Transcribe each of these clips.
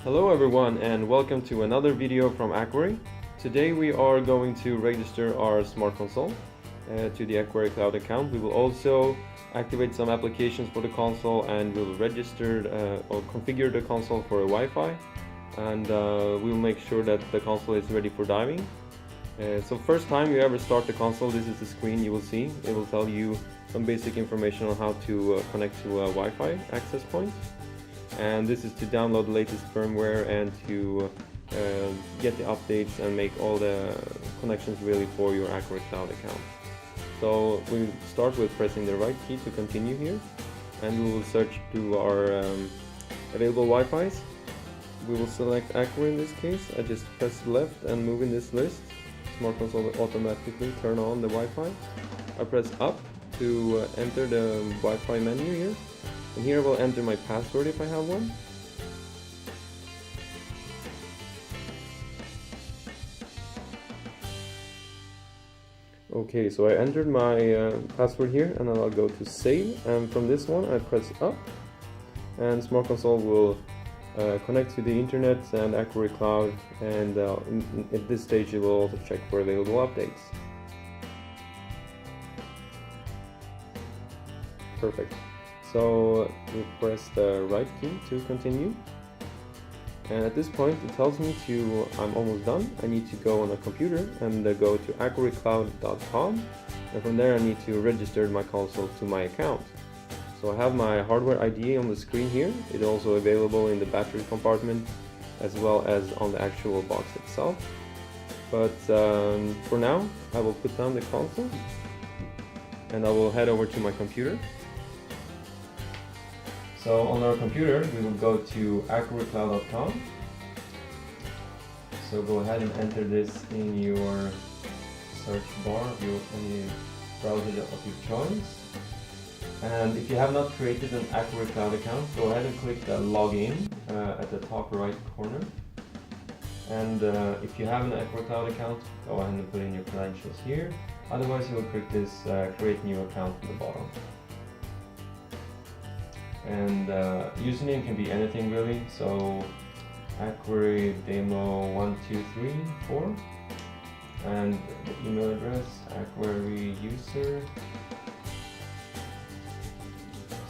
Hello everyone and welcome to another video from Aqwary. Today we are going to register our smart console to the Aqwary cloud account. We will also activate some applications for the console and we'll register or configure the console for a Wi-Fi, and we'll make sure that the console is ready for diving. So first time you ever start the console, this is the screen you will see. It will tell you some basic information on how to connect to a Wi-Fi access point. And this is to download the latest firmware and to get the updates and make all the connections really for your Aqwary cloud account. So we start with pressing the right key to continue here, and we will search through our available Wi-Fi's. We will select Aqwary in this case. I just press left and move in this list. Smart console will automatically turn on the Wi-Fi. I press up to enter the Wi-Fi menu here. And here I will enter my password if I have one. Okay, so I entered my password here, and I'll go to save, and from this one I press up, and Smart Console will connect to the internet and Aqwary Cloud, and at this stage it will also check for available updates. Perfect. So we press the right key to continue, and at this point it tells me I'm almost done. I need to go on a computer and go to aqwarycloud.com, and from there I need to register my console to my account. So I have my hardware ID on the screen here. It's also available in the battery compartment as well as on the actual box itself. But for now I will put down the console and I will head over to my computer. So on our computer, we will go to aqwarycloud.com. So go ahead and enter this in your search bar of any browser of your choice. And if you have not created an Aqwary Cloud account, go ahead and click the login at the top right corner. And if you have an Aqwary Cloud account, go ahead and put in your credentials here. Otherwise, you will click this create new account at the bottom. And username can be anything really, so Aqwary demo 1234, and the email address Aqwary user.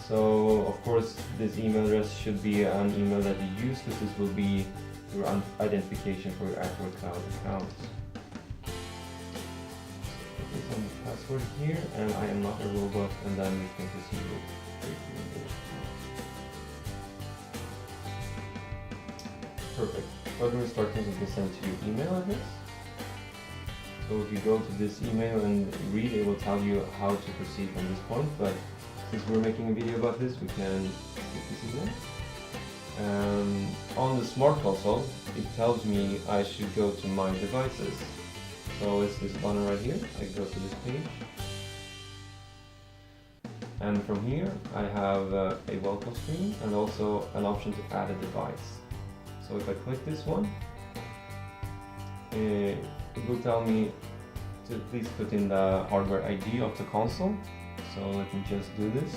So of course this email address should be an email that you use, because this will be your identification for your Aqwary Cloud account. Put this on the password here, and I am not a robot, and then we can proceed with creating the account. Perfect. Further instructions will be sent to your email address. So if you go to this email and read, it will tell you how to proceed from this point, but since we're making a video about this, we can skip this email. On the Smart Console, it tells me I should go to my devices. So it's this button right here. I go to this page. And from here, I have a welcome screen and also an option to add a device. So if I click this one, it will tell me to please put in the hardware ID of the console. So let me just do this.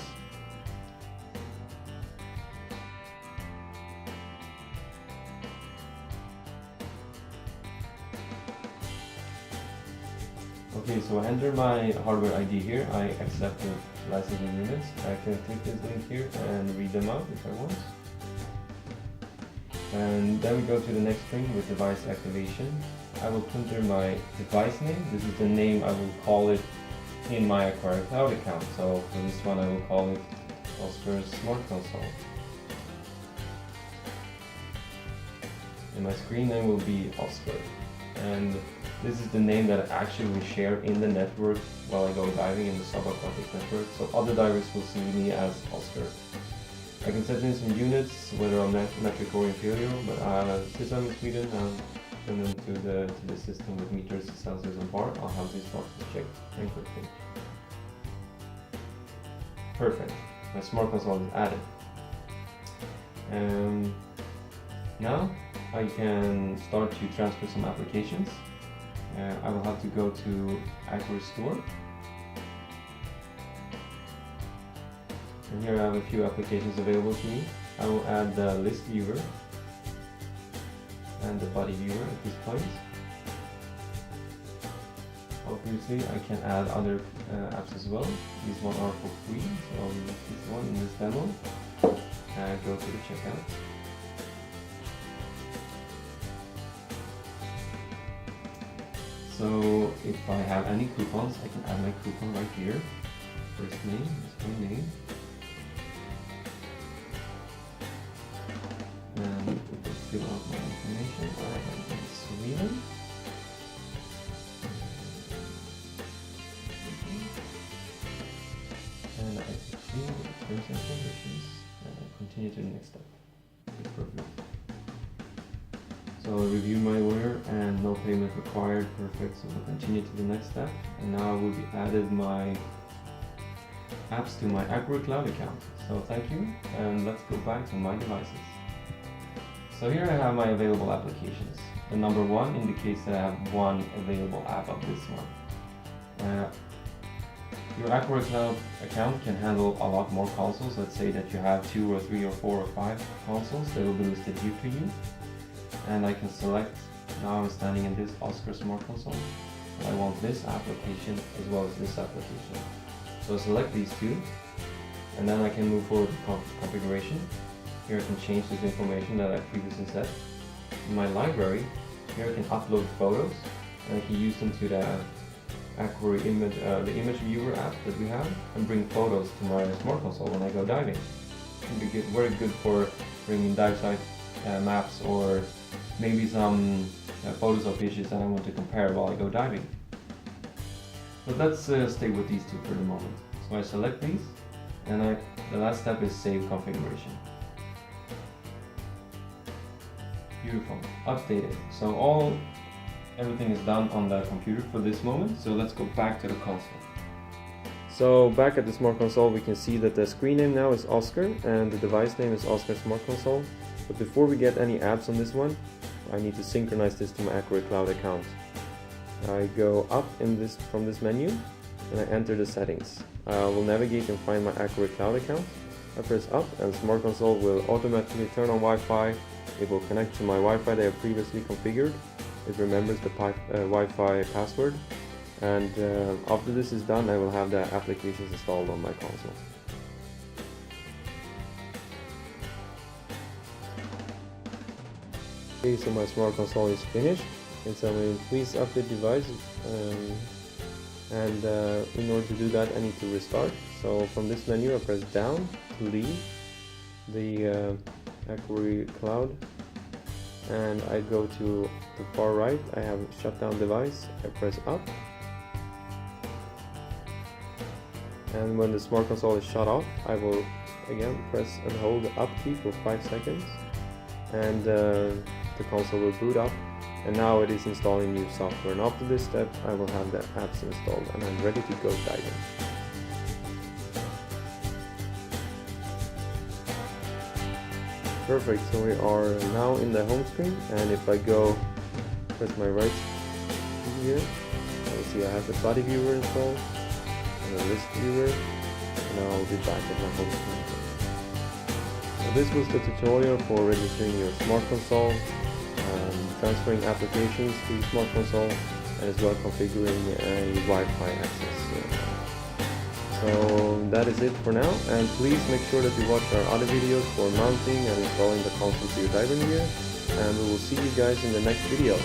Okay, so I enter my hardware ID here. I accept the license agreements. I can click this link here and read them out if I want. And then we go to the next screen with device activation. I will enter my device name. This is the name I will call it in my Aqwary Cloud account. So for this one I will call it Oscar Smart Console. And my screen name will be Oscar. And this is the name that I actually will share in the network while I go diving in the subaquatic network. So other divers will see me as Oscar. I can set in some units, whether I'm metric or imperial, but since I'm in Sweden, I'll send them to the system with meters, Celsius and bar. I'll have these boxes checked very quickly. Perfect. My Smart Console is added. Now I can start to transfer some applications. I will have to go to Aqwary Store. And here I have a few applications available to me. I will add the list viewer. and the body viewer at this point. Obviously I can add other apps as well. These ones are for free, so I'll use this one in this demo. Go to the checkout. So if I have any coupons, I can add my coupon right here. First name is my name. And we can fill out my information. I'm in Sweden. And I fulfill the terms and conditions and I continue to the next step. Okay, perfect. So I'll review my order and no payment required. Perfect. So we'll continue to the next step. And now I will be added my apps to my Aqwary Cloud account. So thank you, and let's go back to my devices. So here I have my available applications. The number 1 indicates that I have one available app of this one. Your Aqwary Cloud account can handle a lot more consoles. Let's say that you have 2 or 3 or 4 or 5 consoles. They will be listed here to you. And I can select, now I'm standing in this Oscar Smart Console. I want this application as well as this application. So select these two, and then I can move forward to configuration. Here I can change this information that I previously set. In my library, here I can upload photos, and I can use them to the Aqwary image, the image viewer app that we have, and bring photos to my smart console when I go diving. It can be very good for bringing dive site maps, or maybe some photos of fishes that I want to compare while I go diving. But let's stay with these two for the moment. So I select these, and the last step is save configuration. Beautiful, updated. So everything is done on the computer for this moment. So let's go back to the console. So back at the Smart Console, we can see that the screen name now is Oscar and the device name is Oscar Smart Console. But before we get any apps on this one, I need to synchronize this to my Aqwary Cloud account. I go up from this menu and I enter the settings. I will navigate and find my Aqwary Cloud account. I press up and Smart Console will automatically turn on Wi-Fi. It will connect to my Wi-Fi that I previously configured. It remembers the Wi-Fi password, and after this is done, I will have the applications installed on my console. Okay, so my Smart Console is finished. It's please update device, and in order to do that, I need to restart. So from this menu, I press down to leave the Aqwary Cloud, and I go to the far right. I have shutdown device. I press up, and when the Smart Console is shut off, I will again press and hold the up key for 5 seconds, and the console will boot up, and now it is installing new software. And after this step, I will have the apps installed and I'm ready to go diving. Perfect, so we are now in the home screen, and if I go press my right key here, I will see I have the body viewer installed and the list viewer, and I'll be back at my home screen. So this was the tutorial for registering your Smart Console, transferring applications to the Smart Console, and as well configuring a Wi-Fi access. So that is it for now, and please make sure that you watch our other videos for mounting and installing the console to your diving gear, and we will see you guys in the next video.